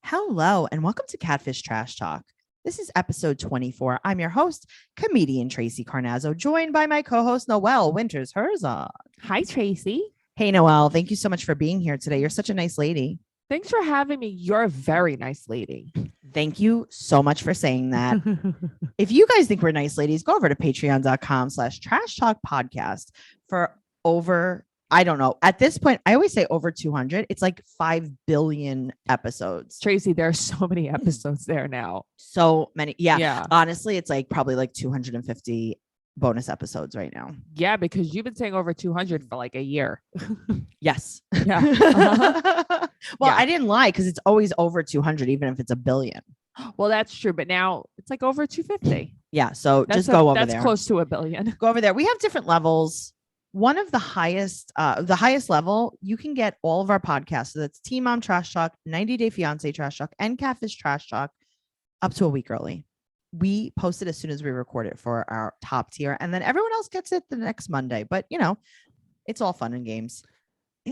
Hello, and welcome to Catfish Trash Talk. This is episode 24. I'm your host, comedian Tracey Carnazzo, joined by my co-host, Noelle Winters Herzog. Hi, Tracey. Hey, Noelle, thank you so much for being here today. You're such a nice lady. Thanks for having me. You're a very nice lady. Thank you so much for saying that. If you guys think we're nice ladies, go over to patreon.com/trash talk podcast for over, I don't know. At this point, I always say over 200. It's like 5 billion episodes. Tracey, there are so many episodes there now. So many. Yeah. Honestly, it's like probably like 250 bonus episodes right now. Yeah, because you've been saying over 200 for like a year. Yes. Yeah. Well, I didn't lie because it's always over 200, even if it's a billion. Well, that's true. But now it's like over 250. Yeah. So just go over there. That's close to a billion. Go over there. We have different levels. One of the highest level, you can get all of our podcasts. So that's Teen Mom Trash Talk, 90 Day Fiance Trash Talk, and Catfish Trash Talk up to a week early. We post it as soon as we record it for our top tier, and then everyone else gets it the next Monday. But you know, it's all fun and games.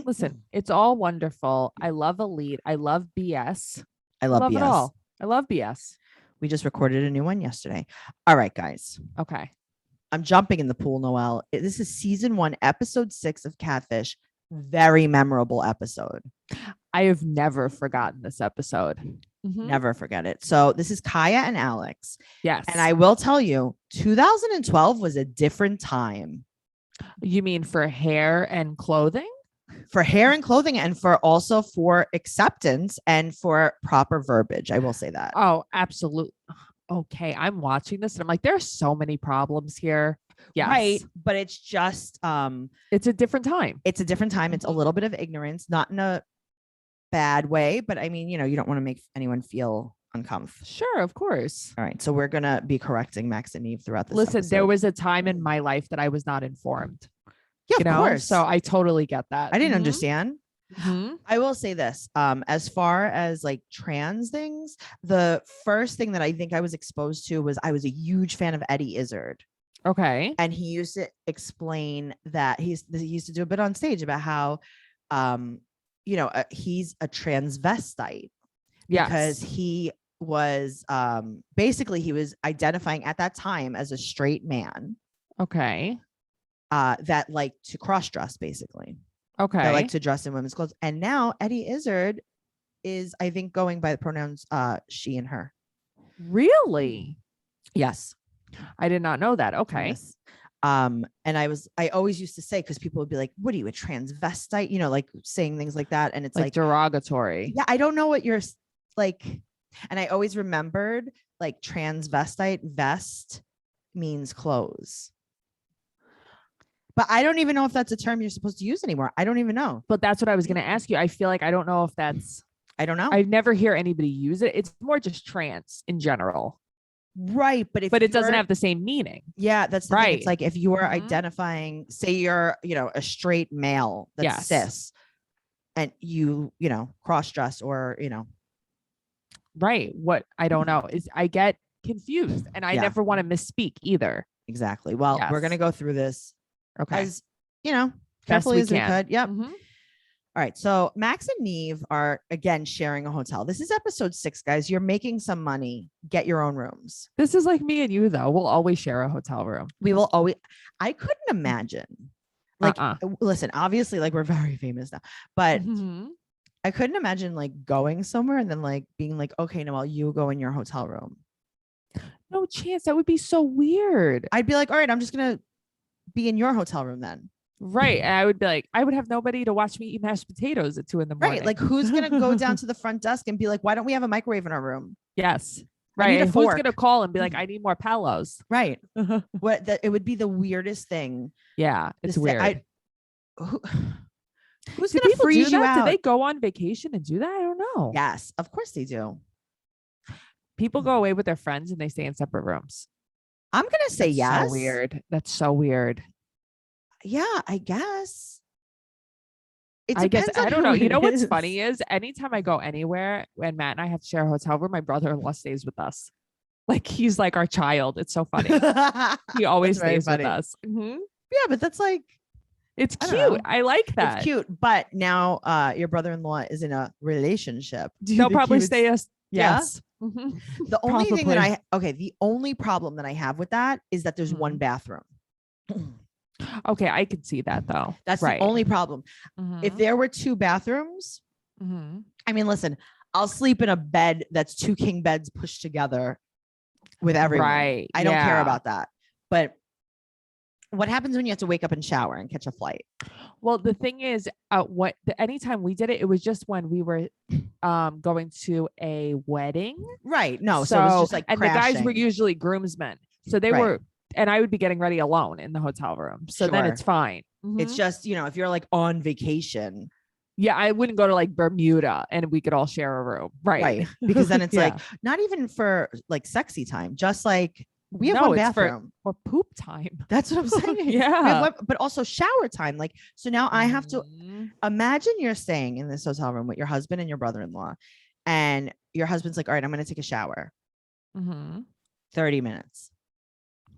Listen, it's all wonderful. I love Elite. I love BS. I love BS. It all. I love BS. We just recorded a new one yesterday. All right, guys. Okay. I'm jumping in the pool, Noelle. This is season 1, episode 6 of Catfish. Very memorable episode. I have never forgotten this episode. Mm-hmm. Never forget it. So this is Kaya and Alex. Yes. And I will tell you, 2012 was a different time. You mean for hair and clothing? For hair and clothing, and for acceptance and for proper verbiage. I will say that. Oh, absolutely. Okay. I'm watching this and I'm like, there's so many problems here. Yes. Right. But it's just it's a different time. It's a different time. It's a little bit of ignorance, not in a bad way, but I mean, you know, you don't want to make anyone feel uncomfortable. Sure, of course. All right. So we're gonna be correcting Max and Eve throughout this. Listen, episode. There was a time in my life that I was not informed. Yeah, of course. So I totally get that. I didn't understand. Mm-hmm. I will say this, as far as like trans things, the first thing that I think I was exposed to was I was a huge fan of Eddie Izzard. Okay. And he used to explain that he used to do a bit on stage about how, he's a transvestite. Yes. Because he was basically he was identifying at that time as a straight man. Okay. That liked to cross dress, basically. Okay. That like to dress in women's clothes. And now Eddie Izzard is, I think, going by the pronouns she and her. Really? Yes. I did not know that. Okay. Yes. And I always used to say, because people would be like, what are you, a transvestite? You know, like saying things like that. And it's like derogatory. Yeah, I don't know what you're like. And I always remembered like transvestite, vest means clothes. But I don't even know if that's a term you're supposed to use anymore. I don't even know. But that's what I was going to ask you. I feel like I don't know if that's. I don't know. I never hear anybody use it. It's more just trans in general. Right. But it doesn't have the same meaning. Yeah, that's the right. Thing. It's like if you are identifying, say you're, a straight male that's cis, and you cross dress or, Right. What I don't know is I get confused and I never want to misspeak either. Exactly. Well, we're going to go through this. Okay. As carefully as we could. Yep. Mm-hmm. All right. So Max and Neve are again sharing a hotel. This is episode 6, guys. You're making some money. Get your own rooms. This is like me and you, though. We'll always share a hotel room. We will always. I couldn't imagine. Like, listen, obviously, like we're very famous now, but I couldn't imagine like going somewhere and then like being like, okay, Noelle, you go in your hotel room. No chance. That would be so weird. I'd be like, all right, I'm just gonna be in your hotel room then. Right. And I would be like, I would have nobody to watch me eat mashed potatoes at 2 a.m. Right. Like who's going to go down to the front desk and be like, why don't we have a microwave in our room? Yes. Right. Who's going to call and be like, I need more Palos. Right. It would be the weirdest thing. Yeah. It's weird. Who's going to freeze you out? Do they go on vacation and do that? I don't know. Yes, of course they do. People go away with their friends and they stay in separate rooms. I'm going to say yes. So weird. That's so weird. Yeah, I guess. I don't know. You know what's funny is anytime I go anywhere and Matt and I have to share a hotel room, my brother-in-law stays with us. Like he's like our child. It's so funny. He always stays with us. Mm-hmm. Yeah, but that's like It's I don't cute. know. I like that. It's cute, but now your brother-in-law is in a relationship. They'll probably stay us. Yeah. Yes. Mhm. The only thing Probably. that the only problem that I have with that is that there's one Mhm. bathroom. Okay, I could see that though. That's right. the only problem. If Mhm. there were two bathrooms, Mhm. I mean, listen, I'll sleep in a bed that's two king beds pushed together with everyone. Right. I don't care Yeah. about that. But what happens when you have to wake up and shower and catch a flight? Well, the thing is, anytime we did it, it was just when we were going to a wedding. Right. No. So it was just like and crashing. the guys were usually groomsmen. So they Right. were, and I would be getting ready alone in the hotel room. So then Sure. it's fine. It's Mhm. just, if you're like on vacation. Yeah, I wouldn't go to like Bermuda and we could all share a room. Right. Because then it's Yeah. like not even for like sexy time, just like we have No, one it's bathroom. for poop time. That's what I'm saying. Yeah. We have but also shower time. Like, so now I have to Mhm. imagine you're staying in this hotel room with your husband and your brother-in-law, and your husband's like, all right, I'm going to take a shower. Mhm. 30 minutes.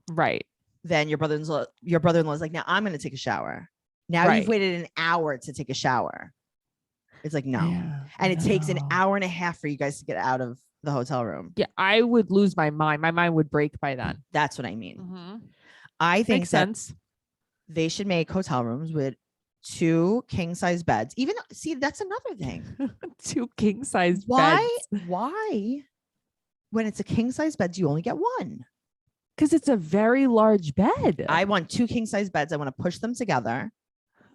Right. Then your brother-in-law is like, now I'm going to take a shower. Now Right. you've waited an hour to take a shower. It's like, no. Yeah, And it takes an no. hour and a half for you guys to get out of the hotel room. Yeah, I would lose my mind. My mind would break by then. That's what I mean. Mhm. I think Makes that sense. they should make hotel rooms with 2 king size beds. Even see, that's another thing. 2 king size Why? beds. Why? When it's a king size bed, you only get one. Because it's a very large bed. I want 2 king size beds. I want to push them together,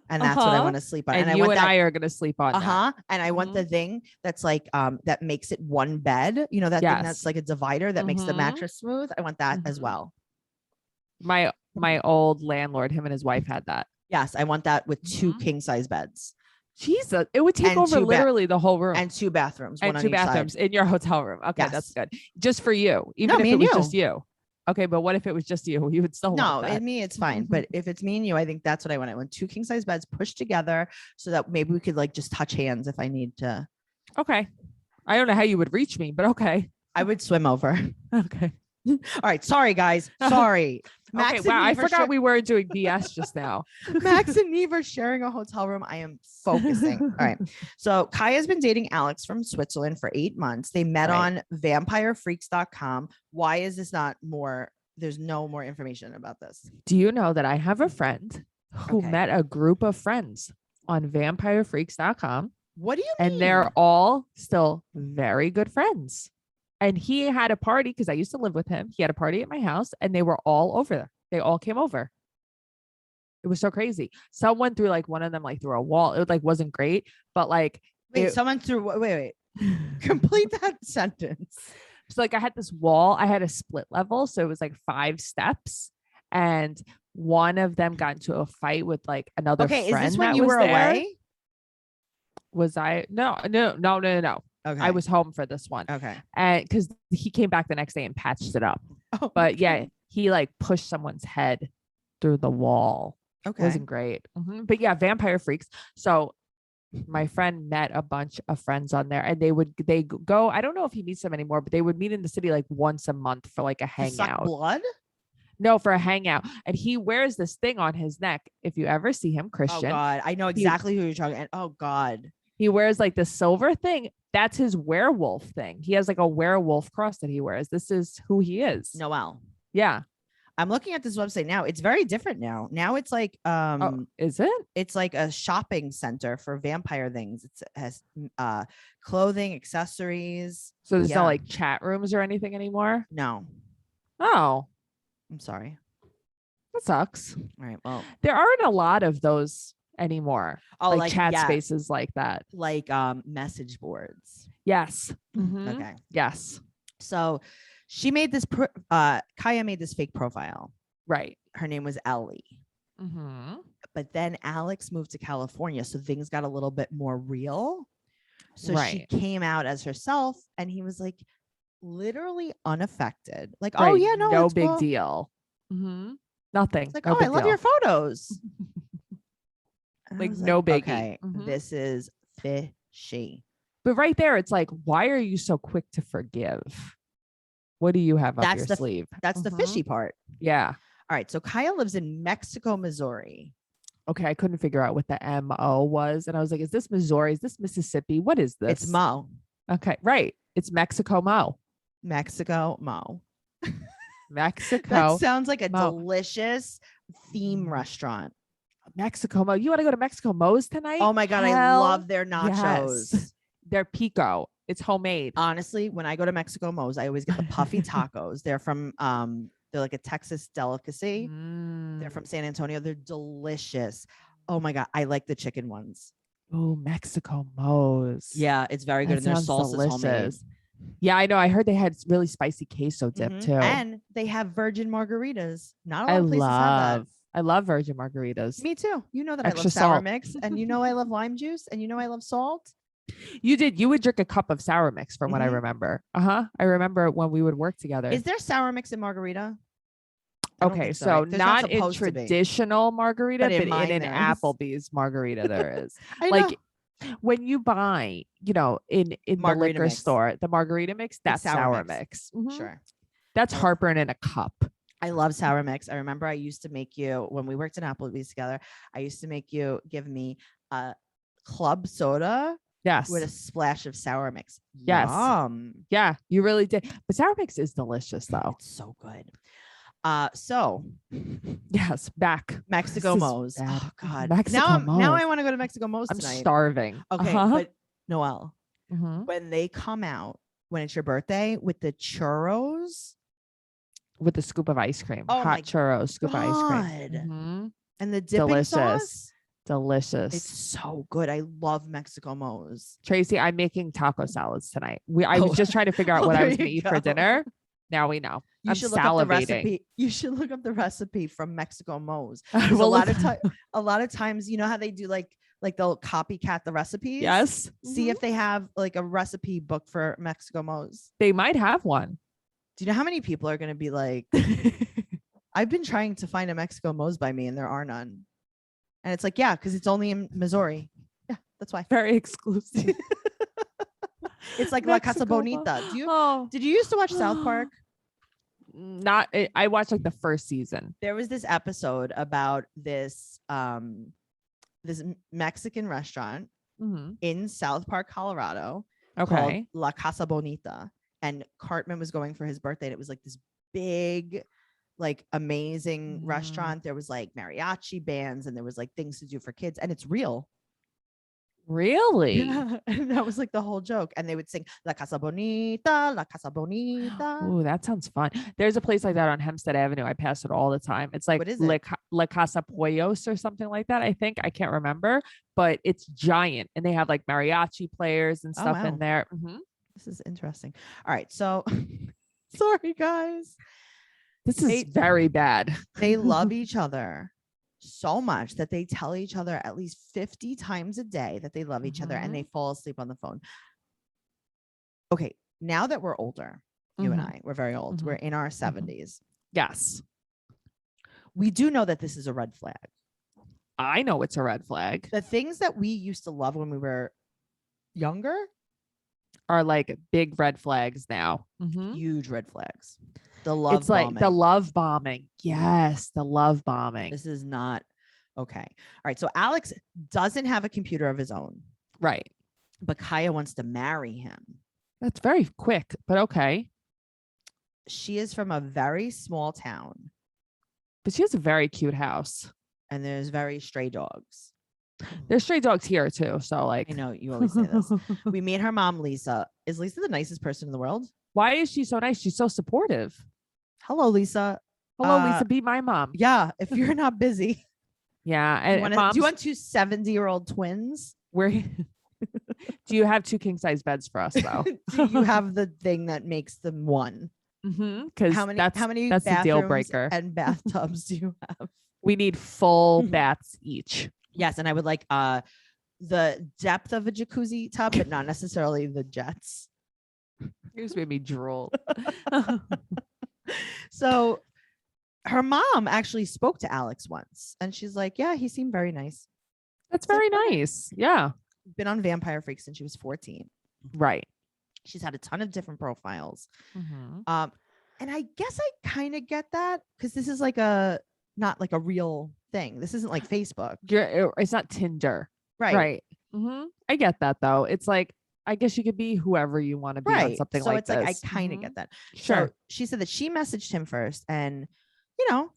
and that's what I want to sleep on. And I you want and that, I are gonna sleep on that. And I want the thing that's like that makes it one bed. You know, that thing that's Yes. like a divider that makes the Mhm. mattress smooth. I want that as Mhm. well. My old landlord, him and his wife had that. Yes, I want that with 2 Mhm. king size beds Jesus, it would take And over 2 literally the whole room. and 2 bathrooms, And one on 2 each side. bathrooms in your hotel room. Okay, that's Yes. good. Just for you. Even No, if me it and was you. just you. Okay, but what if it was just you? You would still No, want that. in me, it's fine. But if it's me and you, I think that's what I want. I want 2 king size beds pushed together so that maybe we could like just touch hands if I need to. Okay. I don't know how you would reach me, but okay. I would swim over. Okay. All right. Sorry, guys. Sorry. Okay. Wow. I forgot we were doing BS just now. Max and Neve are sharing a hotel room. I am focusing. All right. So Kaya's been dating Alex from Switzerland for 8 months. They met on vampirefreaks.com. Why is this not more? There's no more information about this. Do you know that I have a friend who Okay. met a group of friends on vampirefreaks.com? What do you mean? And they're all still very good friends. And he had a party because I used to live with him. He had a party at my house and they were all over there. They all came over. It was so crazy. Someone threw like one of them like through a wall. It like wasn't great, but like someone threw wait. Complete that sentence. So like I had this wall, I had a split level. So it was like 5 steps. And one of them got into a fight with like another friend. Is this when you were there. away? Was I? No. Okay. I was home for this one. Okay. And because he came back the next day and patched it up. Oh, but yeah, he like pushed someone's head through the wall. Okay. It wasn't great. But yeah, Vampire Freaks. So my friend met a bunch of friends on there and they go, I don't know if he meets them anymore, but they would meet in the city like once a month for like a hangout. Blood? No, for a hangout. And he wears this thing on his neck. If you ever see him, Christian. Oh God. I know exactly who you're talking about. Oh God. He wears like the silver thing. That's his werewolf thing. He has like a werewolf cross that he wears. This is who he is. Noelle. Yeah. I'm looking at this website now. It's very different now. Now it's like is it? It's like a shopping center for vampire things. It has clothing, accessories. So there's not like chat rooms or anything anymore? No. Oh. I'm sorry. That sucks. All right. Well, there aren't a lot of those anymore. Oh, like chat spaces like that. Like message boards. Yes. Okay. Yes. So she made this Kaya made this fake profile. Right. Her name was Ellie. But then Alex moved to California, so things got a little bit more real. So she came out as herself, and he was like literally unaffected. Like, oh yeah, no big cool. deal. Nothing. It's like, I love your photos. Like no biggie. Okay, this is fishy. But right there, it's like, why are you so quick to forgive? What do you have up your sleeve? That's the fishy part. Yeah. All right. So Kaya lives in Mexico, Missouri. Okay, I couldn't figure out what the MO was. And I was like, is this Missouri? Is this Mississippi? What is this? It's Mo. Okay, right. It's Mexico Mo. Mexico Mo. Mexico That sounds like a Mo. delicious theme restaurant. Mexico Mo. You want to go to Mexico Mo's tonight? Oh my God, I Hell love their nachos. yes. They're pico. It's homemade. Honestly, when I go to Mexico Mo's, I always get the puffy tacos. They're from they're like a Texas delicacy. They're from San Antonio. They're delicious. Oh my God, I like the chicken ones. Oh, Mexico Mo's. Yeah, it's very good. That And their sounds sauce is homemade. delicious. Yeah, I know. I heard they had really spicy queso dip too. And they have virgin margaritas. Not a lot I of places have love virgin margaritas. that. Me too. You know that Extra I love sour salt. mix, and you know I love lime juice, and you know I love salt. You would drink a cup of sour mix from what I Mhm. remember. I remember when we would work together. Is there sour mix in margarita? I don't Okay, think so There's not in supposed to be. traditional margarita, But in but mine in an there is. Applebee's margarita there is. I Like know. when you buy, in the Margarita liquor mix. store, the margarita mix, that's sour sour mix. mix. Mhm. Sure. That's Oh. heartburn in a cup. I love sour mix. I remember I used to make you when we worked in Applebee's together. I used to make you give me a club soda Yes. with a splash of sour mix. Yes. Yum. Yeah, you really did. But sour mix is delicious though. It's so good. So Yes, back. Mexico This is Mo's. bad. Oh God. Mexico now I Mo's. want to go to Mexico Mo's I'm tonight. starving. Okay, but Noelle, Mhm. when they come out when it's your birthday with the churros With the scoop of ice cream. Oh my Hot churros, scoop of ice God. cream. Mhm. and the dipping Delicious. sauce, Delicious. it's so good. I love Mexico Mo's. Tracy, I'm making taco salads tonight. I was just trying to figure out what I there was going to you eat for go. dinner. Now we know. You I'm should look up the salivating. recipe. You should look up the recipe from Mexico Mo's. I Because will a lot of times, you know how they do like they'll copycat the recipes. Yes. See if they have like a recipe book for Mexico Mo's. They might have one. Do you know how many people are going to be like, I've been trying to find a Mexico Mo's by me and there are none. And it's like, yeah, because it's only in Missouri. Yeah, that's why. Very exclusive. It's like La Mexico Casa Bonita. Mo. Did you used to watch South Park? Not. I watched like the first season. There was this episode about this Mexican restaurant Mhm. in South Park, Colorado, Okay. called La Casa Bonita. And Cartman was going for his birthday. And it was like this big, like amazing restaurant. There was like mariachi bands and there was like things to do for kids. And it's real. Really? Yeah. And that was like the whole joke. And they would sing La Casa Bonita, La Casa Bonita. Ooh, that sounds fun. There's a place like that on Hempstead Avenue. I pass it all the time. It's like What is it? La Casa Pollos or something like that. I think I can't remember, but it's giant and they have like mariachi players and Oh, stuff wow. in there. Mhm. This is interesting. All right. So sorry, guys. This is They- very bad. They love each other so much that they tell each other at least 50 times a day that they love each other and they fall asleep on the phone. Okay, now that we're older, you and I, we're very old. Mhm. We're in our 70s. Yes. We do know that this is a red flag. I know it's a red flag. The things that we used to love when we were younger, Are like big red flags now. Mhm. huge red flags. The love It's like bombing. the love bombing. Yes, the love bombing. This is not okay. All right. So Alex doesn't have a computer of his own, Right. but Kaya wants to marry him. That's very quick, but okay. She is from a very small town But she has a very cute house. and there's very stray dogs. There's stray dogs here too. So like, I know you always say this. We meet her mom, Lisa. Is Lisa the nicest person in the world? why is she so nice? She's so supportive. Hello, Lisa. Hello, Lisa. Be my mom. Yeah, if you're not busy, Yeah. do And you want two 70-year-old twins? where do you have two king size beds for us though? Do you have the thing that makes them one? Because How many that's the deal bathrooms breaker. and bathtubs do you have? We need full baths each. Yes, and I would like the depth of a jacuzzi tub, but not necessarily the jets. You just made me drool. So her mom actually spoke to Alex once and she's like, yeah, he seemed very nice. That's very nice. Yeah. Been on Vampire Freak since she was 14. Right. She's had a ton of different profiles. Mhm. And I guess I kind of get that because this is like a not like a real thing. This isn't like Facebook. It's not Tinder. Right. Right. I get that though. It's like, I guess you could be whoever you want to be on Right. something So like it's like, I this. kind of get that. Sure. So she said that she messaged him first and, you know,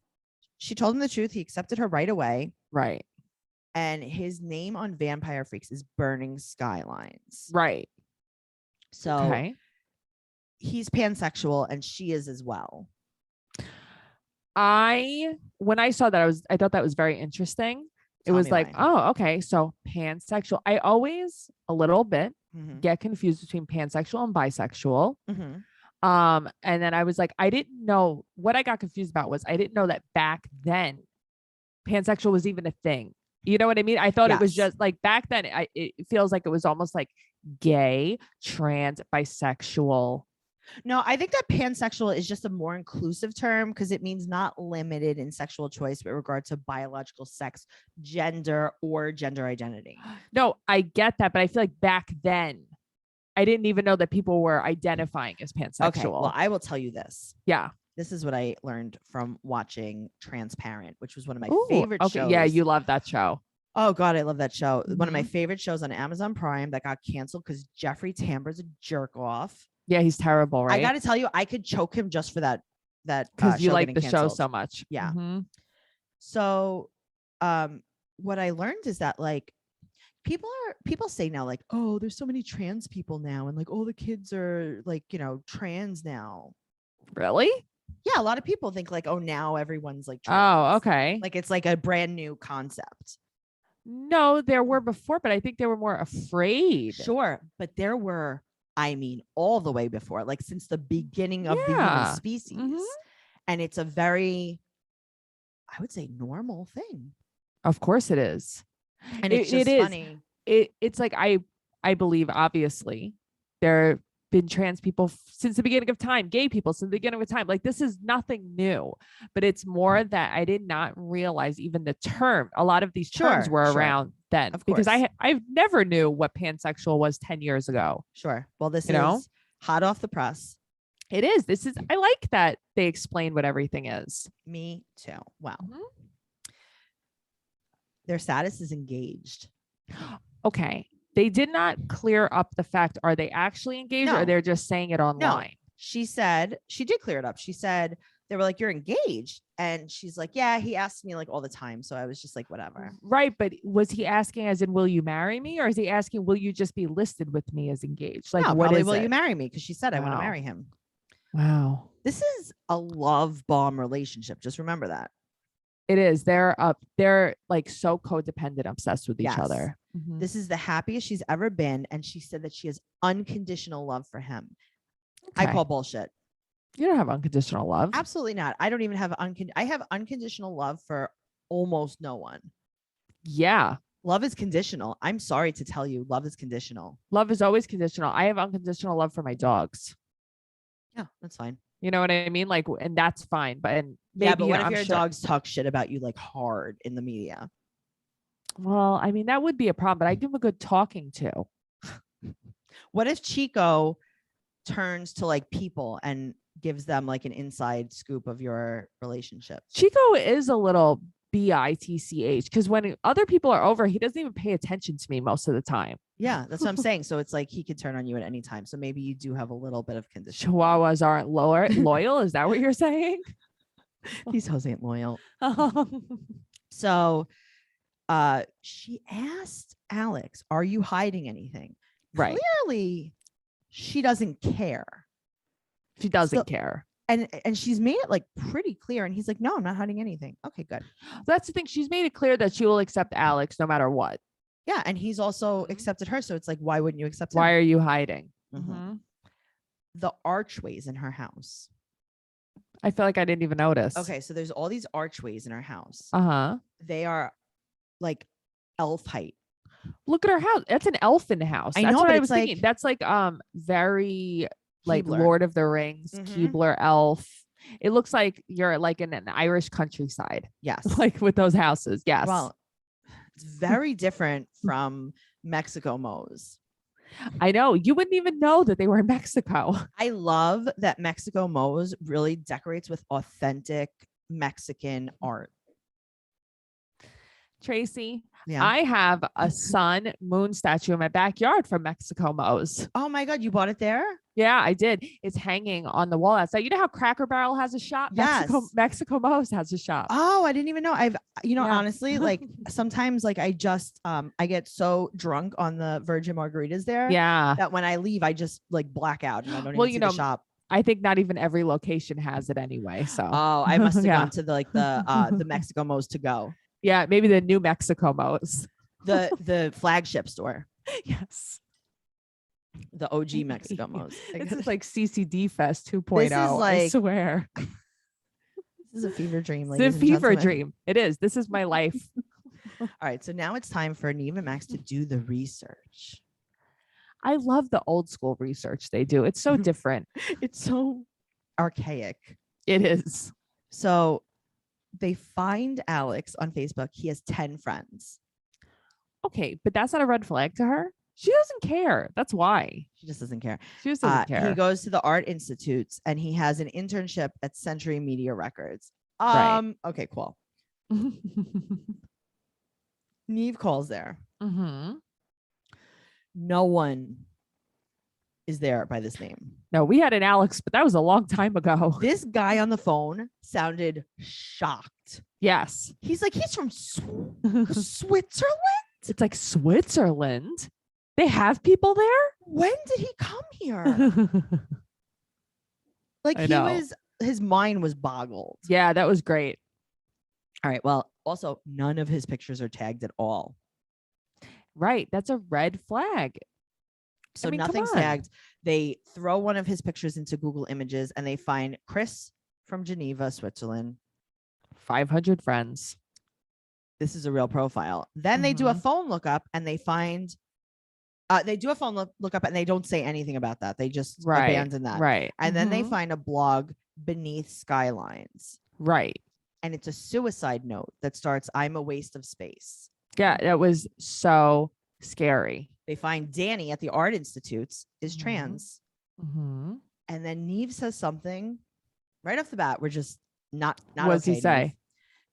she told him the truth. He accepted her right away. Right. And his name on Vampire Freaks is Burning Skylines. Right. So Okay. he's pansexual and she is as well. When I saw that, I thought that was very interesting. It was like, oh, okay. So pansexual. I always a little bit get confused between pansexual and bisexual. And then I was like, I didn't know what I got confused about was I didn't know that back then pansexual was even a thing. You know what I mean? I thought it was just like back then. It feels like it was almost like gay, trans, bisexual. No, I think that pansexual is just a more inclusive term because it means not limited in sexual choice with regard to biological sex, gender, or gender identity. No, I get that, but I feel like back then I didn't even know that people were identifying as pansexual. Okay, well, I will tell you this. Yeah. This is what I learned from watching Transparent, which was one of my favorite shows. Yeah, you love that show. Oh God, I love that show. One of my favorite shows on Amazon Prime that got canceled because Jeffrey Tambor's a jerk off. Yeah, he's terrible, right? I got to tell you, I could choke him just for that because you like the show so much. Yeah. So, what I learned is that like people say now like, oh, there's so many trans people now, and like all the kids are like, you know, trans now. Really? Yeah, a lot of people think like, oh, now everyone's like trans. Oh, okay. Like it's like a brand new concept. No, there were before, but I think they were more afraid. Sure, but there were, I mean, all the way before, like since the beginning of the human species. And it's a very, I would say, normal thing. Of course it is. And it's just funny. It's like, I believe, obviously, there have been trans people since the beginning of time, gay people since the beginning of time. Like this is nothing new, but it's more that I did not realize even the term. A lot of these terms were around then because I never knew what pansexual was 10 years ago. Sure. Well, this is hot off the press. It is. I like that they explain what everything is. Me too. Wow. Their status is engaged. Okay. They did not clear up the fact, are they actually engaged or they're just saying it online? No. She said, she did clear it up. She said, they were like, you're engaged. And she's like, yeah, he asked me like all the time. So I was just like, whatever. Right. But was he asking as in, will you marry me? Or is he asking, will you just be listed with me as engaged? Like, what probably, is will it? You marry me? Because she said, I want to marry him. Wow. This is a love bomb relationship. Just remember that. It is. They're like so codependent, obsessed with each other. This is the happiest she's ever been. And she said that she has unconditional love for him. Okay. I call bullshit. You don't have unconditional love. Absolutely not. I don't even have I have unconditional love for almost no one. Yeah. Love is conditional. I'm sorry to tell you, love is conditional. Love is always conditional. I have unconditional love for my dogs. Yeah, that's fine. You know what I mean? Like, and that's fine. But maybe, but what if your dogs talk shit about you like hard in the media? Well, I mean, that would be a problem, but I give him a good talking to. What if Chico turns to like people and gives them like an inside scoop of your relationship? Chico is a little bitch because when other people are over, he doesn't even pay attention to me most of the time. Yeah, that's what I'm saying. So it's like he could turn on you at any time. So maybe you do have a little bit of condition. Chihuahuas aren't loyal. Is that what you're saying? These hoes ain't loyal. So she asked Alex, are you hiding anything? Right. Clearly, she doesn't care. She doesn't care. And she's made it like pretty clear. And he's like, no, I'm not hiding anything. Okay, good. That's the thing. She's made it clear that she will accept Alex no matter what. Yeah. And he's also accepted her. So it's like, why wouldn't you accept him? Why are you hiding? The archways in her house. I feel like I didn't even notice. Okay. So there's all these archways in her house. They are like elf height. Look at her house. That's an elfin house. I know, that's what but I was thinking. That's like very like Keebler. Lord of the Rings, Keebler elf. It looks like you're like in an Irish countryside. Yes. Like with those houses. Yes. Well, it's very different from Mexico Mo's. I know. You wouldn't even know that they were in Mexico. I love that Mexico Mo's really decorates with authentic Mexican art. Tracy, Yeah. I have a sun moon statue in my backyard from Mexico Mo's. Oh my God, you bought it there? Yeah, I did. It's hanging on the wall outside. You know how Cracker Barrel has a shop? Yes. Mexico Mo's has a shop. Oh, I didn't even know. Yeah. Honestly, like sometimes like I just I get so drunk on the virgin margaritas there Yeah. that when I leave, I just like black out and I don't Well, even see the shop. I think not even every location has it anyway. So Oh, I must have Yeah. gone to the Mexico Mo's to go. Yeah, maybe the new Mexico Mo's. The flagship store. Yes. The OG Mexico Mo's. This is like CCD Fest 2.0. This is I like- swear. This is a fever dream. It's a ladies and fever gentlemen. dream. It is. This is my life. All right, so now it's time for Neve and Max to do the research. I love the old school research they do. It's so different. It's so archaic. It is. So they find Alex on Facebook. He has 10 friends. Okay, but that's not a red flag to her. She doesn't care. That's why. She just doesn't care. She just doesn't care. He goes to the art institutes and he has an internship at Century Media Records. Right. Okay, cool. Neve calls there. Mm-hmm. No one is there by this name. No, we had an Alex, but that was a long time ago. This guy on the phone sounded shocked. Yes. He's like, he's from Switzerland? It's like Switzerland. They have people there? When did he come here? Like I know. his mind was boggled. Yeah, that was great. All right. Well, also, none of his pictures are tagged at all. Right. That's a red flag. So I mean, come nothing's on. tagged. They throw one of his pictures into Google Images and they find Chris from Geneva, Switzerland. 500 friends. This is a real profile. Then they do a Mhm. phone lookup and they find they do a phone lookup and they don't say anything about that. They just Right. abandon that. Right. And then they Mhm. find a blog beneath Skylines. Right. And it's a suicide note that starts, I'm a waste of space. Yeah, that was so scary. They find Danny at the Art Institutes is Mhm. trans. Mm-hmm. And then Neve says something right off the bat. We're just not What does okay, he say? Neve.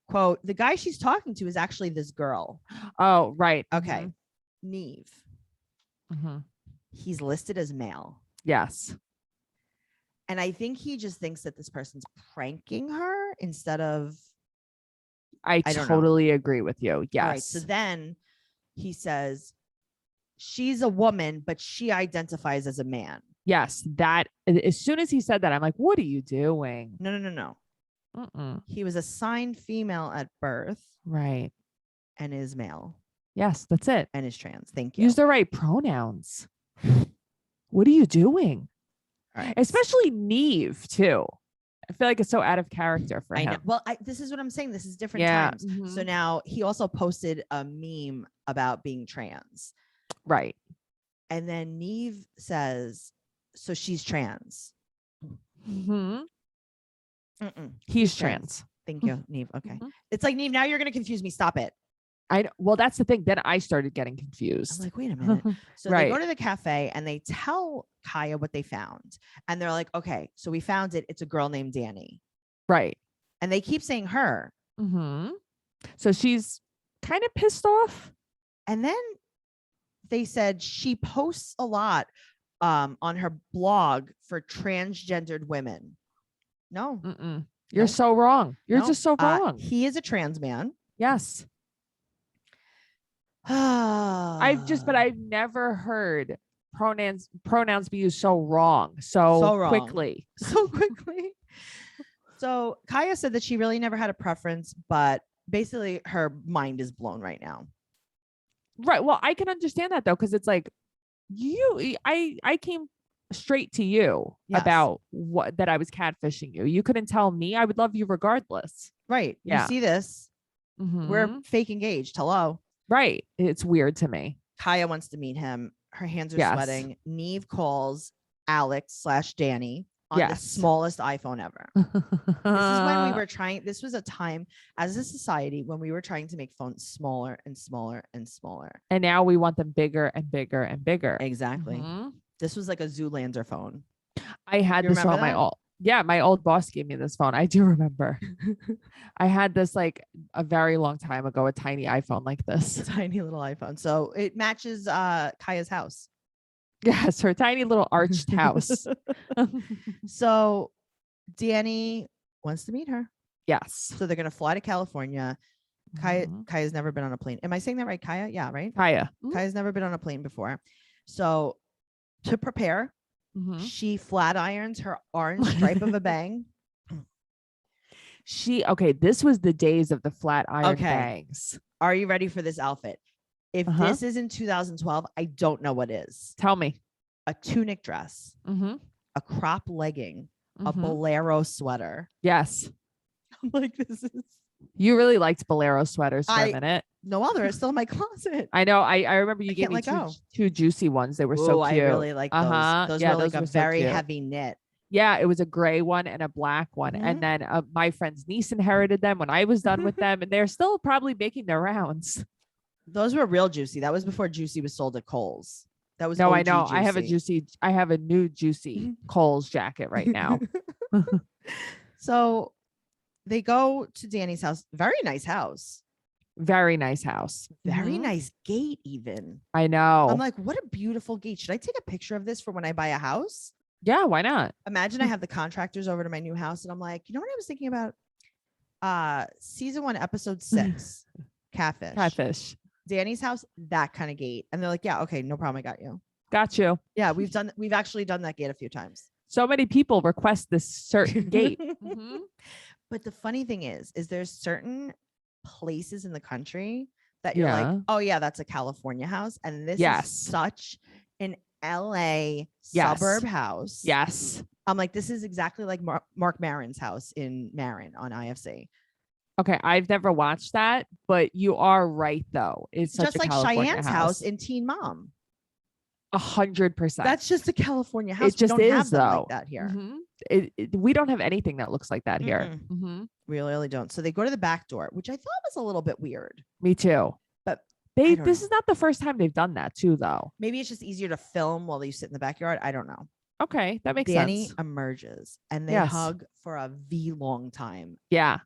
Quote, the guy she's talking to is actually this girl. Oh, right. Okay. Neve, Mm-hmm. he's listed as male. Yes. And I think he just thinks that this person's pranking her instead of. I don't know. totally agree with you. Yes. All right. So then he says, she's a woman, but she identifies as a man. Yes. That as soon as he said that, I'm like, what are you doing? No. Mm-mm. He was assigned female at birth Right. and is male Yes, that's it. and is trans. Thank you. Use the right pronouns. What are you doing? All right. Especially Neve, too. I feel like it's so out of character for I him. know. Well, this is what I'm saying. This is different Yeah. times. Mhm. So now he also posted a meme about being trans. Right. And then Neve says, so she's trans. Mm-hmm. Mm-mm. He's trans. trans. Thank you, Neve. Okay. Mhm. It's like, Neve, now you're going to confuse me. Stop it. Well, that's the thing. Then I started getting I'm confused. like, wait a minute. So Right. they go to the cafe and they tell Kaya what they found. And they're like, okay, so we found it. It's a girl named Danny. Right. And they keep saying her. Mm-hmm. So she's kind of pissed off. And then they said she posts a lot on her blog for transgendered women. No. Mm-mm. You're No. so wrong. You're No. just so wrong. He is a trans man. Yes. But I've never heard pronouns be used so wrong So wrong. quickly. so quickly. So Kaya said that she really never had a preference, but basically her mind is blown right now. Right. Well, I can understand that though, because it's like I came straight to you Yes. about that I was catfishing you. You couldn't tell me. I would love you regardless. Right. Yeah. You see this. We're Mhm. fake engaged. Hello. Right. It's weird to me. Kaya wants to meet him. Her hands are Yes. sweating. Neve calls Alex/Danny on the Yes. smallest iPhone ever. This is when we were trying. This was a time as a society when we were trying to make phones smaller and smaller and smaller. And now we want them bigger and bigger and bigger. Exactly. Mhm. This was like a Zoolander phone. I had You this remember on my that? all. Yeah, my old boss gave me this phone. I do remember. I had this like a very long time ago, a tiny iPhone like this. Tiny little iPhone. So it matches Kaya's house. Yes, her tiny little arched house. So Danny wants to meet her. Yes. So they're gonna fly to California. Kaya's never been on a plane. Am I saying that right, Kaya? Yeah, right. Kaya. Kaya's never been on a plane before. So to prepare, she flat irons her orange stripe of a bang. This was the days of the flat iron bangs. Are you ready for this outfit? If this is in 2012, I don't know what is. Tell me. A tunic dress, a crop legging, a bolero sweater. Yes. I'm like, this is. You really liked bolero sweaters for a minute. No other. It's still in my closet. I know. I remember you gave me two juicy ones. They were so cute. I really like those. Those were like a very heavy knit. Yeah, it was a gray one and a black one. And then my friend's niece inherited them when I was done with them. And they're still probably making their rounds. Those were real juicy. That was before Juicy was sold at Kohl's. That was no, OG I know. Juicy. I have a new Juicy Kohl's jacket right now. So they go to Danny's house. Very nice house. Very nice house. Very nice gate, even. I know. I'm like, what a beautiful gate. Should I take a picture of this for when I buy a house? Yeah, why not? Imagine I have the contractors over to my new house and I'm like, you know what I was thinking about? Season 1, episode 6, Catfish. Danny's house, that kind of gate. And they're like, yeah, okay, no problem. I got you. Got you. Yeah, we've actually done that gate a few times. So many people request this certain gate. But the funny thing is there's certain places in the country that you're like, oh yeah, that's a California house. And this is such an LA suburb house. Yes. I'm like, this is exactly like Mark Maron's house in Marin on IFC. Okay, I've never watched that, but you are right though. It's such just a like California Cheyenne's house in Teen Mom. 100%. That's just a California house. It just is though. Like that here. We don't have anything that looks like that here. We really don't. So they go to the back door, which I thought was a little bit weird. Me too. But this is not the first time they've done that too, though. Maybe it's just easier to film while you sit in the backyard. I don't know. Okay, that makes Danny sense. emerges and they hug for a long time. Yeah,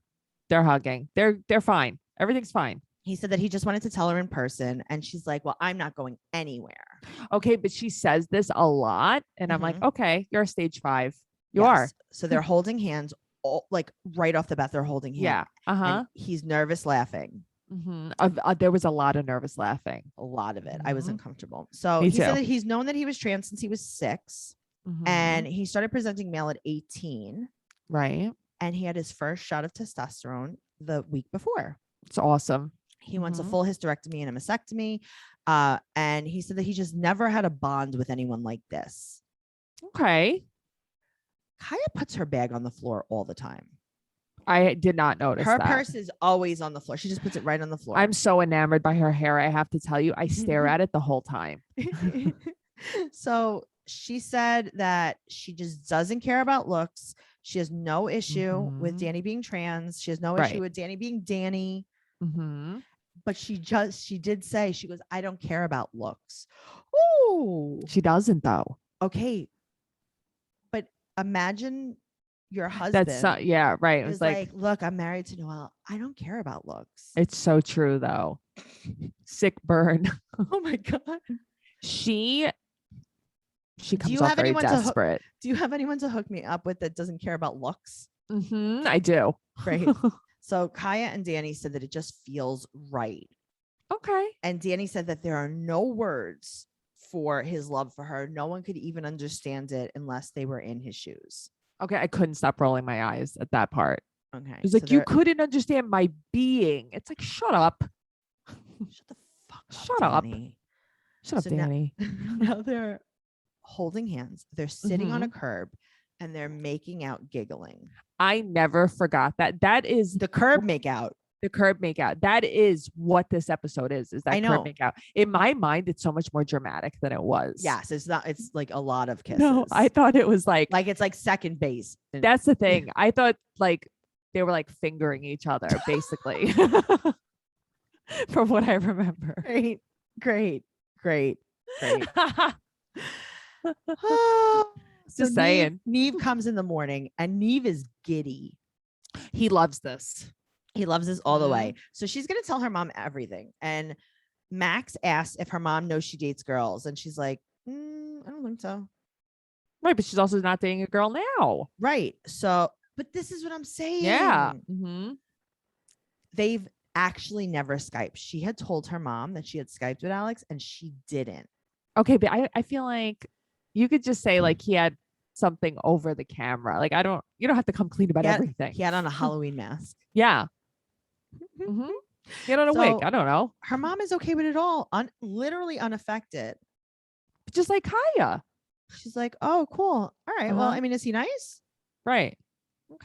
they're hugging. They're fine. Everything's fine. He said that he just wanted to tell her in person, and she's like, well, I'm not going anywhere. Okay, but she says this a lot, and I'm like, okay, you're a stage 5. You are. So they're holding hands, like right off the bat. They're holding hands. Yeah. And he's nervous laughing. There was a lot of nervous laughing. A lot of it. I was uncomfortable. So he said that he's known that he was trans since he was 6, and he started presenting male at 18. Right. And he had his first shot of testosterone the week before. It's awesome. He wants a full hysterectomy and a mastectomy. And he said that he just never had a bond with anyone like this. Okay. Kaya puts her bag on the floor all the time. I did not notice her that. purse is always on the floor. She just puts it right on the floor. I'm so enamored by her hair. I have to tell you, I stare at it the whole time. So she said that she just doesn't care about looks. She has no issue with Danny being trans. She has no issue with Danny being Danny. But she did say, she goes, I don't care about looks. Oh, she doesn't though. Okay. But imagine your husband. That's yeah, right. It was like, look, I'm married to Noelle. I don't care about looks. It's so true though. Sick burn. Oh my God. She comes off very desperate. Do you have anyone to hook me up with that doesn't care about looks? I do. Great. So Kaya and Danny said that it just feels right. Okay. And Danny said that there are no words for his love for her. No one could even understand it unless they were in his shoes. Okay. I couldn't stop rolling my eyes at that part. Okay. It was like, you couldn't understand my being. It's like, shut up. Shut the fuck up. Shut up. Shut up, So Danny. Now they're holding hands. They're sitting on a curb and they're making out, giggling. I never forgot that. That is the curb make out. The curb make out. That is what this episode is that curb make out. In my mind, it's so much more dramatic than it was. Yes, it's not. It's like a lot of kisses. No, I thought it was like it's like second base. That's the thing. I thought like they were like fingering each other, basically. From what I remember. Great. Just saying. Neve comes in the morning and Neve is giddy. He loves this. He loves this all the way. So she's going to tell her mom everything. And Max asks if her mom knows she dates girls. And she's like, I don't think so. Right. But she's also not dating a girl now. Right. So, but this is what I'm saying. Yeah. They've actually never Skyped. She had told her mom that she had Skyped with Alex and she didn't. Okay. But I feel like you could just say like he had something over the camera. Like you don't have to come clean about everything. He had on a Halloween mask. Yeah. He had on a wig. I don't know. Her mom is okay with it all. Literally unaffected. Just like Kaya. She's like, oh, cool. All right. Well, I mean, is he nice? Right.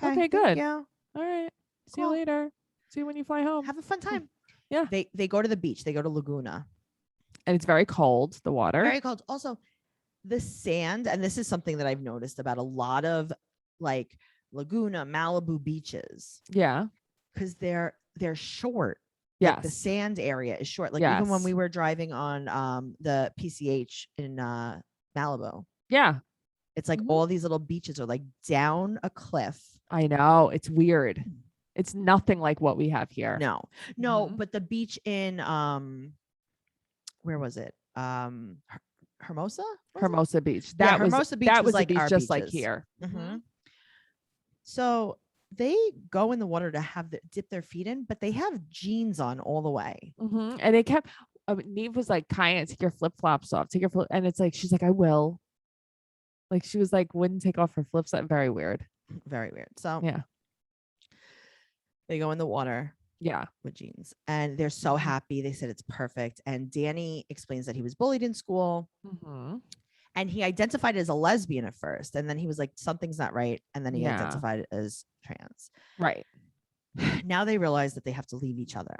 Okay, good. Yeah. All right. See you later. See you when you fly home. Have a fun time. Yeah. They go to the beach. They go to Laguna. And it's very cold, the water. Very cold. Also, the sand, and this is something that I've noticed about a lot of like Laguna, Malibu beaches. Yeah. Because they're short. Yeah. Like the sand area is short. Like even when we were driving on the PCH in Malibu. Yeah. It's like all these little beaches are like down a cliff. I know. It's weird. It's nothing like what we have here. No, but the beach in where was it? Hermosa? Hermosa Beach. Hermosa Beach was like the beach our just like beaches. here. So they go in the water to dip their feet in, but they have jeans on all the way. And they kept Neve was like, Kaya, take your flip-flops off. Take your flip, and it's like she's like, I will. Like she was like, wouldn't take off her flips. Very weird. Very weird. So yeah. They go in the water. Yeah. With jeans. And they're so happy. They said it's perfect. And Danny explains that he was bullied in school. And he identified as a lesbian at first. And then he was like, something's not right. And then he identified as trans. Right. Now they realize that they have to leave each other.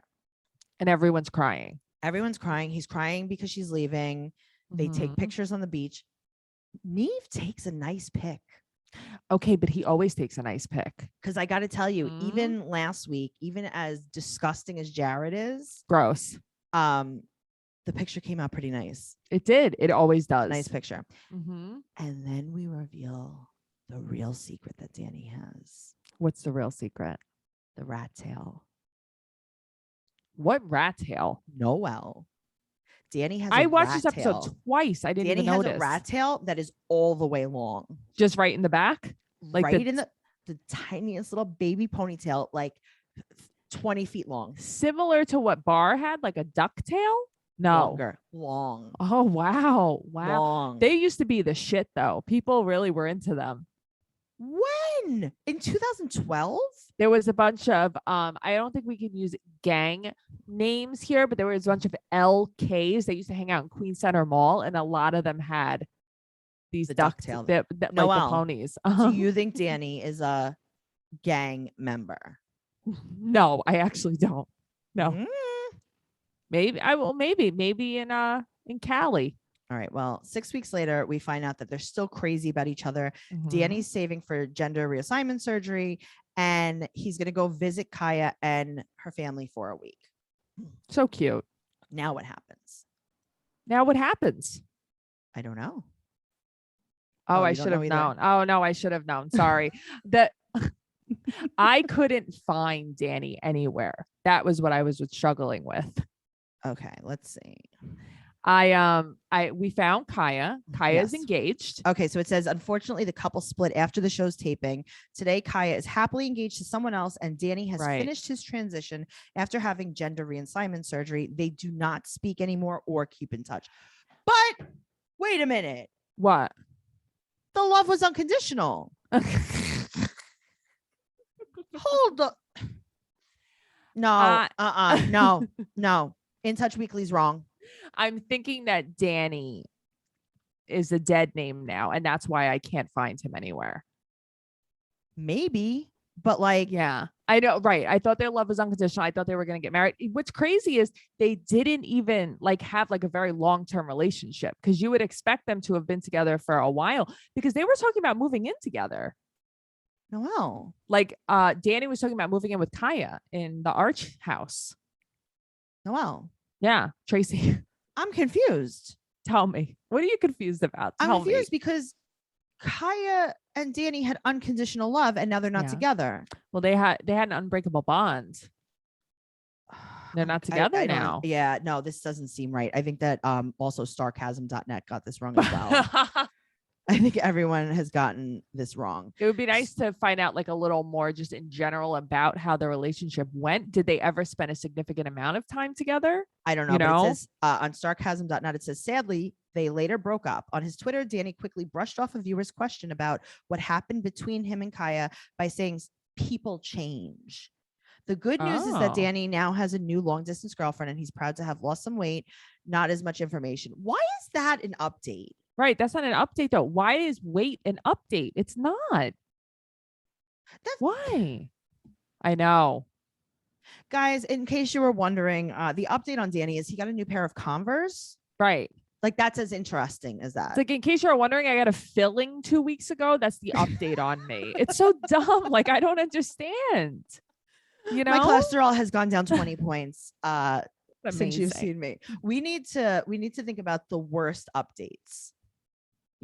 And everyone's crying. Everyone's crying. He's crying because she's leaving. They take pictures on the beach. Neve takes a nice pic. Okay, but he always takes a nice pic. Because I got to tell you, even last week, even as disgusting as Jared is, gross. The picture came out pretty nice. It did. It always does. Nice picture. And then we reveal the real secret that Danny has. What's the real secret? The rat tail. What rat tail? Noelle. Danny has. I watched this episode twice. I didn't even notice. Danny has a rat tail that is all the way long, just right in the back, like right in the tiniest little baby ponytail, like 20 feet long, similar to what Bar had, like a duck tail. No, longer, long. Oh wow, long. They used to be the shit though. People really were into them. When? In 2012? There was a bunch of I don't think we can use gang names here, but there was a bunch of LKs. They used to hang out in Queen Center Mall, and a lot of them had these ducktail, like the ponies. Do you think Danny is a gang member? No, I actually don't. No. Maybe I will. Maybe in Cali. All right. Well, 6 weeks later, we find out that they're still crazy about each other. Danny's saving for gender reassignment surgery, and he's going to go visit Kaya and her family for a week. So cute. Now what happens? I don't know. Oh, I should have known. Oh, no, I should have known. Sorry. I couldn't find Danny anywhere. That was what I was struggling with. Okay, let's see. We found Kaya. Kaya's engaged. Okay, so it says, unfortunately, the couple split after the show's taping. Today, Kaya is happily engaged to someone else, and Danny has finished his transition after having gender reassignment surgery. They do not speak anymore or keep in touch. But wait a minute. What? The love was unconditional. Hold up. No, no. In Touch Weekly's wrong. I'm thinking that Danny is a dead name now, and that's why I can't find him anywhere. Maybe, but like, yeah, I know, right? I thought their love was unconditional. I thought they were going to get married. What's crazy is they didn't even like have like a very long-term relationship, because you would expect them to have been together for a while, because they were talking about moving in together. Noelle. Like Danny was talking about moving in with Kaya in the Arch house. Noelle. Yeah, Tracey. I'm confused. Tell me. What are you confused about? I'm confused because Kaya and Danny had unconditional love, and now they're not Yeah. together. Well, they had an unbreakable bond. They're not together I don't. now. Yeah, no, this doesn't seem right. I think that also sarcasm.net got this wrong as well. I think everyone has gotten this wrong. It would be nice to find out like a little more just in general about how the relationship went. Did they ever spend a significant amount of time together? I don't know, You but know? it says on sarcasm.net, it says, sadly, they later broke up. On his Twitter, Danny quickly brushed off a viewer's question about what happened between him and Kaya by saying people change. The good news is that Oh. Danny now has a new long distance girlfriend and he's proud to have lost some weight. Not as much information. Why is that an update? Right. That's not an update though. Why is weight an update? It's not. Why? I know. Guys, in case you were wondering, the update on Danny is he got a new pair of Converse. Right. Like that's as interesting as that. It's like, in case you're wondering, I got a filling 2 weeks ago. That's the update on me. It's so dumb. Like, I don't understand. You know, my cholesterol has gone down 20 points since you've Amazing. seen me. We need to think about the worst updates.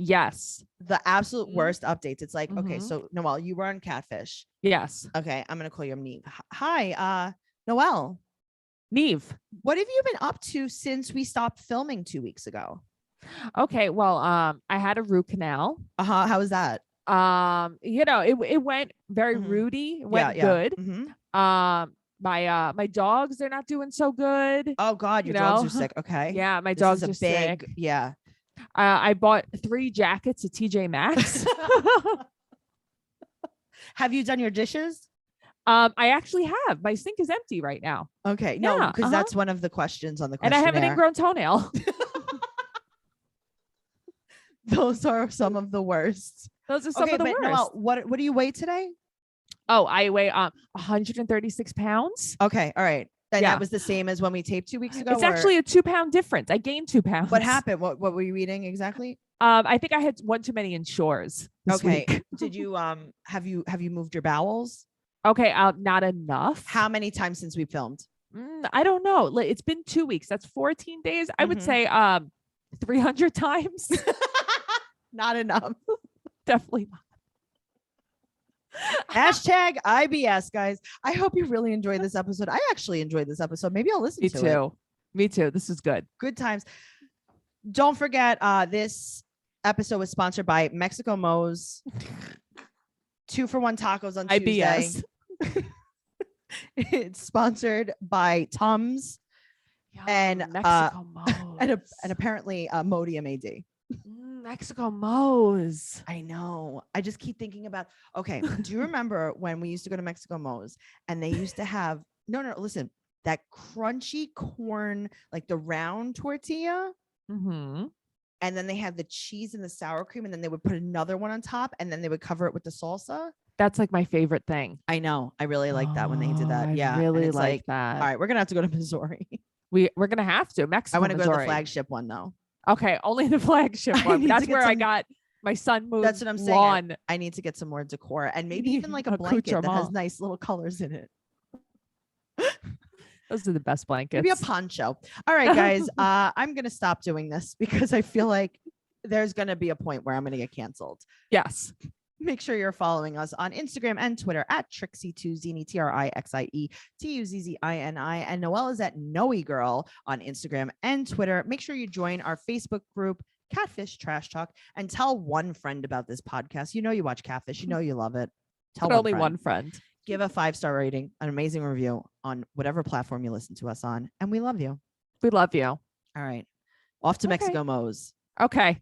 Yes. The absolute Mhm. worst updates. It's like, okay, Mhm. so Noelle, you were on Catfish. Yes. Okay, I'm gonna call you Neve. Hi, Noelle. Neve. What have you been up to since we stopped filming 2 weeks ago? Okay. Well, I had a root canal. How was that? You know, it went very Mhm. rooty. It went Yeah. good. Mhm. My dogs, they're not doing so good. Oh God, your You dogs know? are sick. Okay. Yeah, my This dogs is are a big, sick. yeah. I bought 3 jackets at TJ Maxx. Have you done your dishes? I actually have. My sink is empty right now. Okay. No, Yeah, because that's one of the questions on the And I have an questionnaire. ingrown toenail. Those are some of the worst. Those are some of the worst. Noelle, what do you weigh today? Oh, I weigh 136 pounds. Okay, all right. And Yeah. that was the same as when we taped 2 weeks ago. It's actually a 2-pound difference. I gained 2 pounds. what happened? What were you eating exactly? I think I had one too many Ensures this week. Did you have you moved your bowels? Okay, not enough. How many times since we filmed? I don't know. It's been 2 weeks. That's 14 days. I would say 300 times. Not enough. Definitely not. Hashtag IBS, guys. I hope you really enjoyed this episode. I actually enjoyed this episode. Maybe I'll listen Me to too. it. Me too. This is good. Good times. Don't forget, this episode was sponsored by Mexico Mo's 2-for-1 tacos on Tuesday. IBS. It's sponsored by Tums and Mexico Mo's. and apparently Modium AD. Mexico Mo's. I know. I just keep thinking about. Okay, do you remember when we used to go to Mexico Mo's and they used to have listen, that crunchy corn, like the round tortilla, Mm-hmm. and then they had the cheese and the sour cream, and then they would put another one on top, and then they would cover it with the salsa. That's like my favorite thing. I know. I really like that when they did that. I Yeah, and really it's like that. All right, we're gonna have to go to Missouri. We're gonna have to. Mexico. I want to go to the Missouri. flagship one though. Okay, only the flagship I one. need to That's get where I some- got my son moved. That's what I'm saying. lawn. I need to get some more decor and maybe even like a blanket that has Accoutrement. nice little colors in it. Those are the best blankets. Maybe a poncho. All right, guys. I'm gonna stop doing this because I feel like there's gonna be a point where I'm gonna get canceled. Yes. Make sure you're following us on Instagram and Twitter at Trixie2Zini, TRIXIE2ZZINI. And Noelle is at Noe Girl on Instagram and Twitter. Make sure you join our Facebook group, Catfish Trash Talk, and tell one friend about this podcast. You know you watch Catfish. You know you love it. Tell But only friend. one friend. Give a 5-star rating, an amazing review on whatever platform you listen to us on. And we love you. We love you. All right. Off to Okay. Mexico Mo's. Okay.